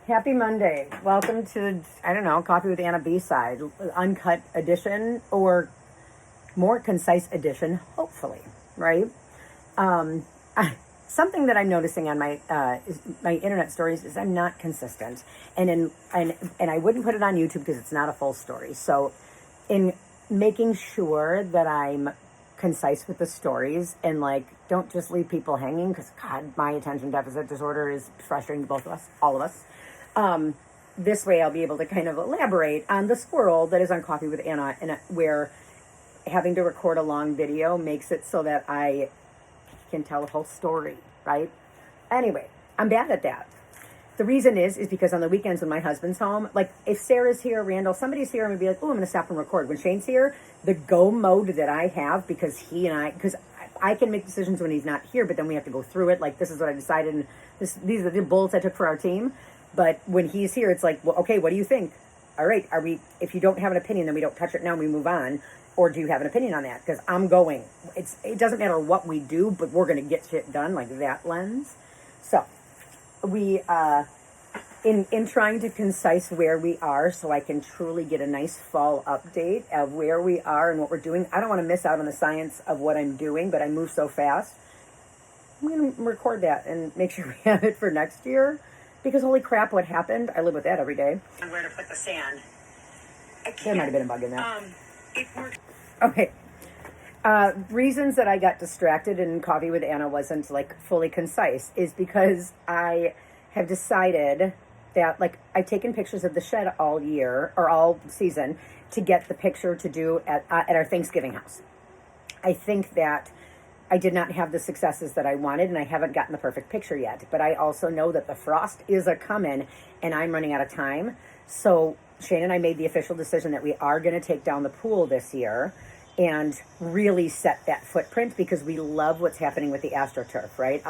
Happy Monday. Welcome to, I don't know, Coffee with Anna B-side, Uncut edition or more concise edition, hopefully, right? Um, Something that I'm noticing on my internet stories is I'm not consistent. And I wouldn't put it on YouTube because it's not a full story. So in making sure that I'm concise with the stories and like don't just leave people hanging because God, my attention deficit disorder is frustrating to both of us, all of us. This way I'll be able to kind of elaborate on the squirrel that is on Coffee with Anna, and where having to record a long video makes it so that I can tell a whole story, right? Anyway, I'm bad at that. The reason is because on the weekends when my husband's home, like if Sarah's here, Randall, somebody's here, I'm gonna be like, oh, I'm gonna stop and record. When Shane's here, the go mode that I have, because I can make decisions when he's not here, but then we have to go through it. Like, this is what I decided, and these are the bullets I took for our team. But when he's here, it's like, well, okay, what do you think? All right, if you don't have an opinion, then we don't touch it now and we move on. Or do you have an opinion on that? Because I'm going. It doesn't matter what we do, but we're going to get shit done, like that lens. So we, in trying to concise where we are so I can truly get a nice fall update of where we are and what we're doing. I don't want to miss out on the science of what I'm doing, but I move so fast. I'm going to record that and make sure we have it for next year. Because holy crap, what happened? I live with that every day. And where to put the sand. There might have been a bug in that. It worked. Okay. Reasons that I got distracted and Coffee with Anna wasn't like fully concise is because I have decided that like I've taken pictures of the shed all year or all season to get the picture to do at our Thanksgiving house. I think that I did not have the successes that I wanted, and I haven't gotten the perfect picture yet. But I also know that the frost is a-coming, and I'm running out of time. So Shane and I made the official decision that we are going to take down the pool this year and really set that footprint because we love what's happening with the Astroturf, right?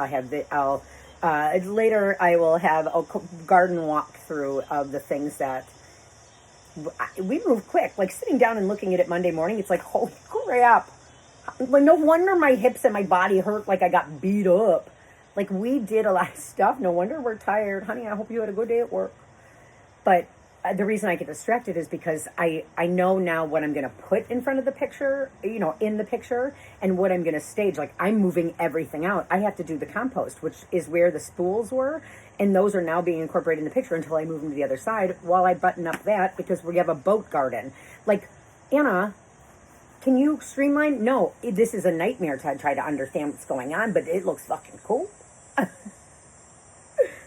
Later I will have a garden walkthrough of the things that we move quick. Like sitting down and looking at it Monday morning, it's like, holy crap. Like, no wonder my hips and my body hurt like I got beat up. Like, we did a lot of stuff. No wonder we're tired. Honey, I hope you had a good day at work. But the reason I get distracted is because I know now what I'm going to put in front of the picture, in the picture, and what I'm going to stage. Like, I'm moving everything out. I have to do the compost, which is where the spools were, and those are now being incorporated in the picture until I move them to the other side while I button up that because we have a boat garden. Like, Anna, can you streamline? No, this is a nightmare to try to understand what's going on, but it looks fucking cool.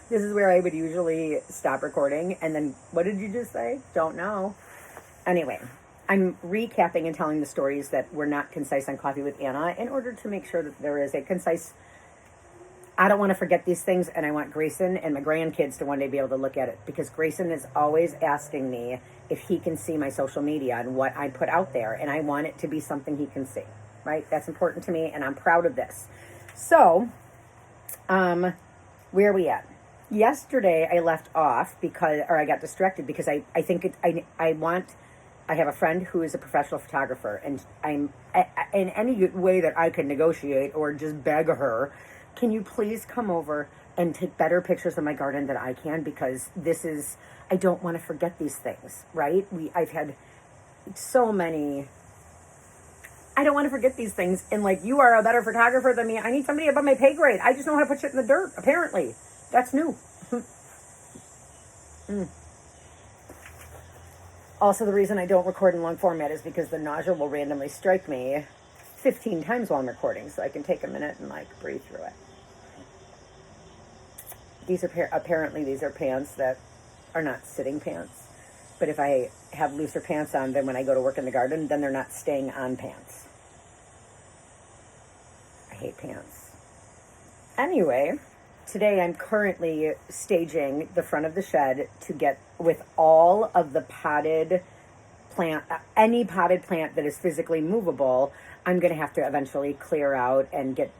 This is where I would usually stop recording. And then, what did you just say? Don't know. Anyway, I'm recapping and telling the stories that were not concise on Coffee with Anna in order to make sure that there is a concise... I don't want to forget these things, and I want Greyson and my grandkids to one day be able to look at it, because Greyson is always asking me if he can see my social media and what I put out there, and I want it to be something he can see, right? That's important to me, and I'm proud of this. So, where are we at? Yesterday, I left off I got distracted because I have a friend who is a professional photographer, and I'm in any way that I can negotiate or just beg her, can you please come over and take better pictures of my garden than I can? Because I don't want to forget these things, right? I've had so many, I don't want to forget these things. And like, you are a better photographer than me. I need somebody above my pay grade. I just know how to put shit in the dirt, apparently. That's new. Also, the reason I don't record in long format is because the nausea will randomly strike me 15 times while I'm recording, so I can take a minute and like breathe through it. Apparently these are pants that are not sitting pants, but if I have looser pants on, then when I go to work in the garden, then they're not staying on pants. I hate pants. Anyway, today I'm currently staging the front of the shed to get with all of the potted plant, any potted plant that is physically movable. I'm going to have to eventually clear out and get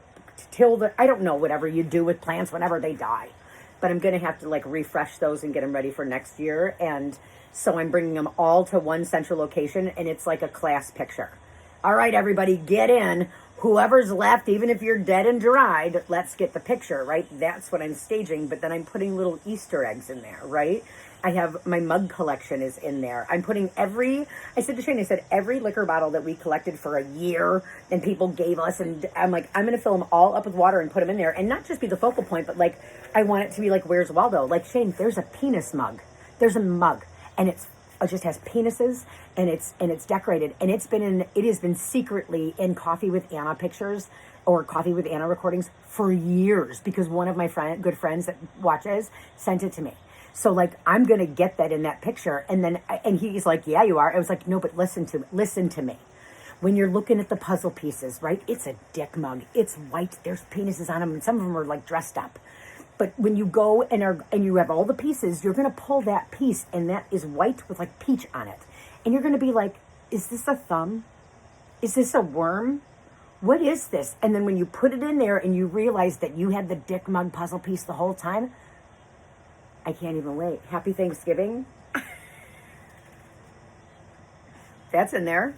I don't know, whatever you do with plants whenever they die. But I'm going to have to like refresh those and get them ready for next year. And so I'm bringing them all to one central location, and it's like a class picture. All right, everybody, get in. whoever's left, even if you're dead and dried, let's get the picture, right? That's what I'm staging, but then I'm putting little Easter eggs in there, right? I have my mug collection is in there. I'm putting I said to Shane, I said, every liquor bottle that we collected for a year and people gave us, and I'm like, I'm going to fill them all up with water and put them in there, and not just be the focal point, but like, I want it to be like, where's Waldo? Like, Shane, there's a penis mug. There's a mug, and it just has penises, and it's decorated, and it has been secretly in Coffee with Anna pictures or Coffee with Anna recordings for years, because one of my good friends that watches sent it to me. So like, I'm going to get that in that picture. And he's like, yeah, you are. I was like, no, but listen to me. When you're looking at the puzzle pieces, right? It's a dick mug. It's white. There's penises on them, and some of them are like dressed up. But when you go and you have all the pieces, you're going to pull that piece, and that is white with like peach on it. And you're going to be like, is this a thumb? Is this a worm? What is this? And then when you put it in there and you realize that you had the dick mug puzzle piece the whole time, I can't even wait. Happy Thanksgiving. That's in there.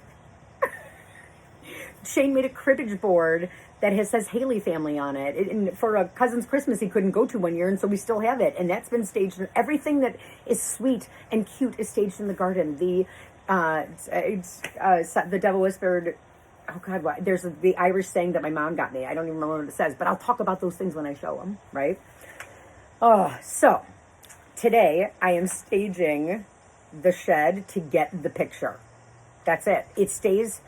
Shane made a cribbage board that says Haley family on it. And for a cousin's Christmas he couldn't go to one year, and so we still have it. And that's been staged. Everything that is sweet and cute is staged in the garden. The Devil Whispered, oh God, what? There's the Irish saying that my mom got me. I don't even remember what it says, but I'll talk about those things when I show them, right? Oh, so today I am staging the shed to get the picture. That's it. It stays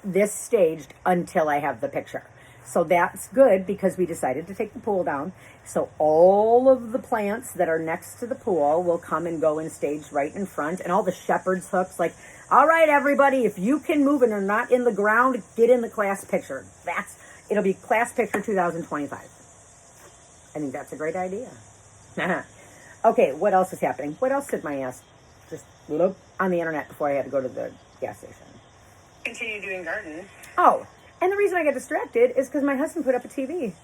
this staged until I have the picture. So that's good, because we decided to take the pool down. So all of the plants that are next to the pool will come and go and stage right in front. And all the shepherd's hooks, like, all right, everybody, if you can move and are not in the ground, get in the class picture. It'll be class picture 2025. I think that's a great idea. Okay, what else is happening? What else did my ass just look on the internet before I had to go to the gas station? Continue doing garden. Oh, and the reason I got distracted is because my husband put up a TV.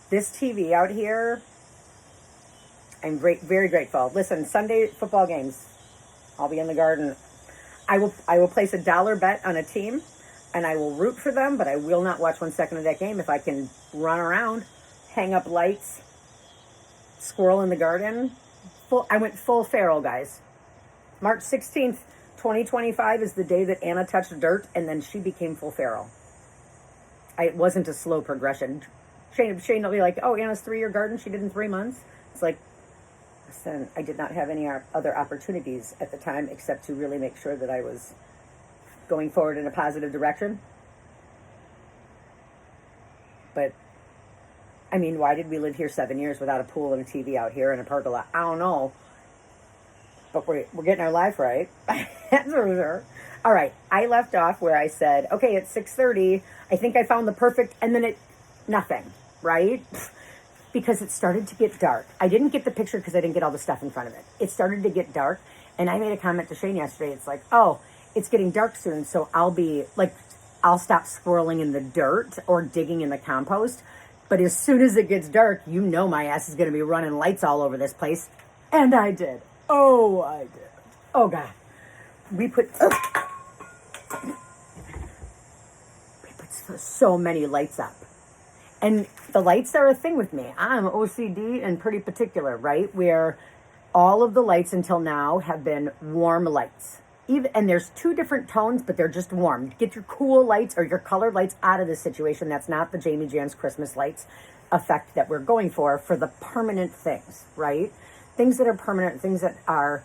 This TV out here, I'm very grateful. Listen, Sunday football games, I'll be in the garden. I will place $1 bet on a team, and I will root for them, but I will not watch 1 second of that game if I can run around, hang up lights, squirrel in the garden. I went full feral, guys. March 16th, 2025 is the day that Anna touched dirt, and then she became full feral. It wasn't a slow progression. Shane will be like, oh, Anna's 3-year garden she did in 3 months. It's like, listen, I did not have any other opportunities at the time except to really make sure that I was going forward in a positive direction. But, I mean, why did we live here 7 years without a pool and a TV out here and a pergola? I don't know. But we're getting our life right. That's for sure. All right. I left off where I said, okay, it's 6:30. I think I found the perfect, and then nothing, right? Because it started to get dark. I didn't get the picture because I didn't get all the stuff in front of it. It started to get dark, and I made a comment to Shane yesterday. It's like, oh, it's getting dark soon, so I'll stop squirreling in the dirt or digging in the compost. But as soon as it gets dark, you know my ass is going to be running lights all over this place. And I did. Oh, I did. Oh, God. We put so many lights up. And the lights are a thing with me. I'm OCD and pretty particular, right? Where all of the lights until now have been warm lights. And there's 2 different tones, but they're just warm. Get your cool lights or your colored lights out of this situation. That's not the Jamie Jan's Christmas lights effect that we're going for the permanent things, right? Things that are permanent, things that are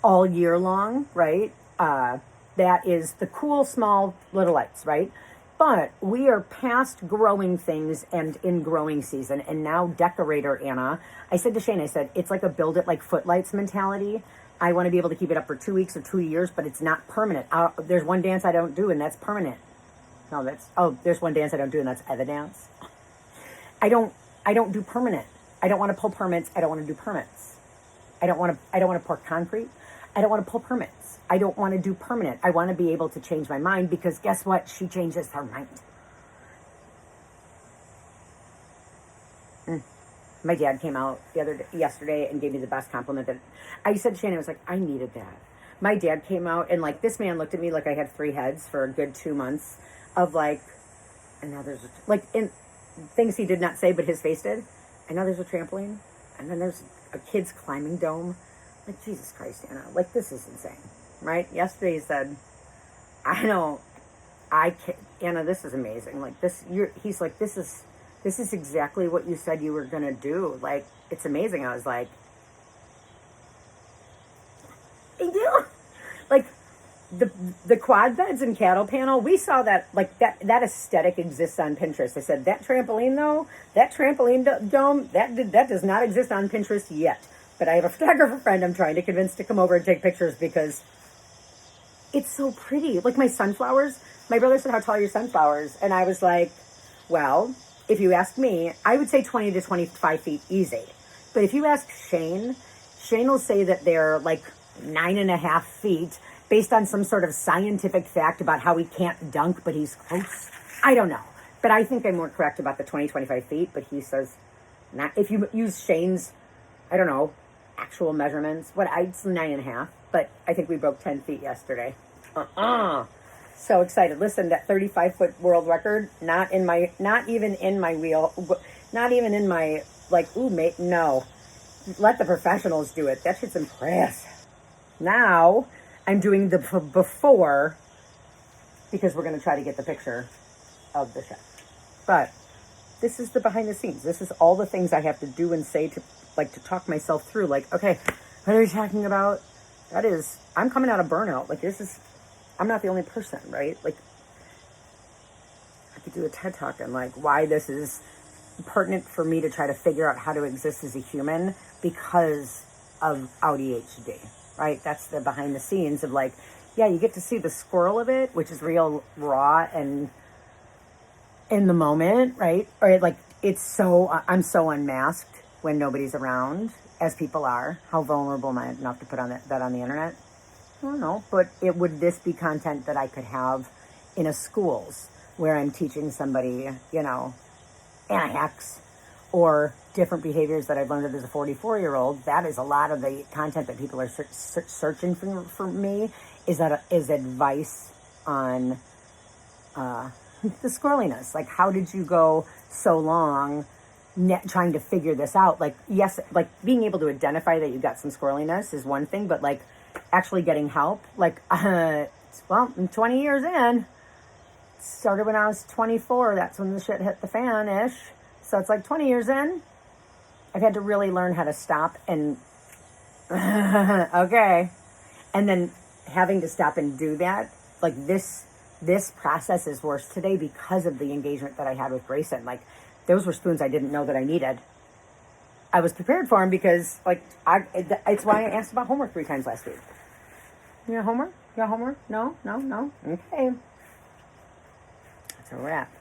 all year long, right? That is the cool, small, little lights, right? But we are past growing things and in growing season. And now decorator Anna, I said to Shane, I said, it's like a build it like footlights mentality. I want to be able to keep it up for 2 weeks or 2 years, but it's not permanent. There's one dance I don't do, and that's permanent. There's one dance I don't do, and that's Evidence. I don't do permanent. I don't want to pull permits. I don't want to do permits. I don't want to pour concrete. I don't want to pull permits. I don't want to do permanent. I want to be able to change my mind, because guess what? She changes her mind. My dad came out yesterday and gave me the best compliment that I said to Shannon. I was like, I needed that. My dad came out and this man looked at me like I had 3 heads for a good 2 months of And now there's, like, in things he did not say, but his face did. And now there's a trampoline. And then there's a kid's climbing dome. Like, Jesus Christ, Anna. Like, this is insane, right? Yesterday he said, I can't, Anna, this is amazing. Like, he's like, this is exactly what you said you were going to do. Like, it's amazing. I was like, thank you. Like, the quad beds and cattle panel, we saw that, like, that aesthetic exists on Pinterest. I said, that trampoline, though, that trampoline dome, that does not exist on Pinterest yet. But I have a photographer friend I'm trying to convince to come over and take pictures because it's so pretty. Like, my sunflowers, my brother said, how tall are your sunflowers? And I was like, well, if you ask me, I would say 20 to 25 feet easy. But if you ask Shane will say that they're like 9.5 feet based on some sort of scientific fact about how he can't dunk, but he's close. I don't know. But I think I'm more correct about the 20, 25 feet. But he says, not, if you use Shane's, I don't know, actual measurements, it's 9.5. But I think we broke 10 feet yesterday. So excited. Listen, that 35-foot world record, not even in my wheel, not even in my, like, ooh, mate, no. Let the professionals do it. That shit's impressive. Now, I'm doing the before, because we're going to try to get the picture of the chef. But this is the behind the scenes. This is all the things I have to do and say to talk myself through. Like, okay, what are we talking about? I'm coming out of burnout. Like, I'm not the only person, right? Like, I could do a TED Talk on, like, why this is pertinent for me to try to figure out how to exist as a human because of ADHD, right? That's the behind the scenes of, like, yeah, you get to see the squirrel of it, which is real raw and in the moment, right? Or, like, I'm so unmasked when nobody's around, as people are. How vulnerable am I enough to put on that on the internet? I don't know, but would this be content that I could have in a schools where I'm teaching somebody, anti-hacks or different behaviors that I've learned as a 44-year-old? That is a lot of the content that people are searching for me is advice on the squirreliness. Like, how did you go so long trying to figure this out? Like, yes, like, being able to identify that you got some squirreliness is one thing, but, like, actually getting help, like, well, I'm 20 years in. Started when I was 24. That's when the shit hit the fan-ish. So it's like 20 years in. I've had to really learn how to stop and, okay. And then having to stop and do that, like, this process is worse today because of the engagement that I had with Greyson. Like, those were spoons I didn't know that I needed. I was prepared for them because, like, it's why I asked about homework 3 times last week. You got homework? You got homework? No? Okay. That's a wrap.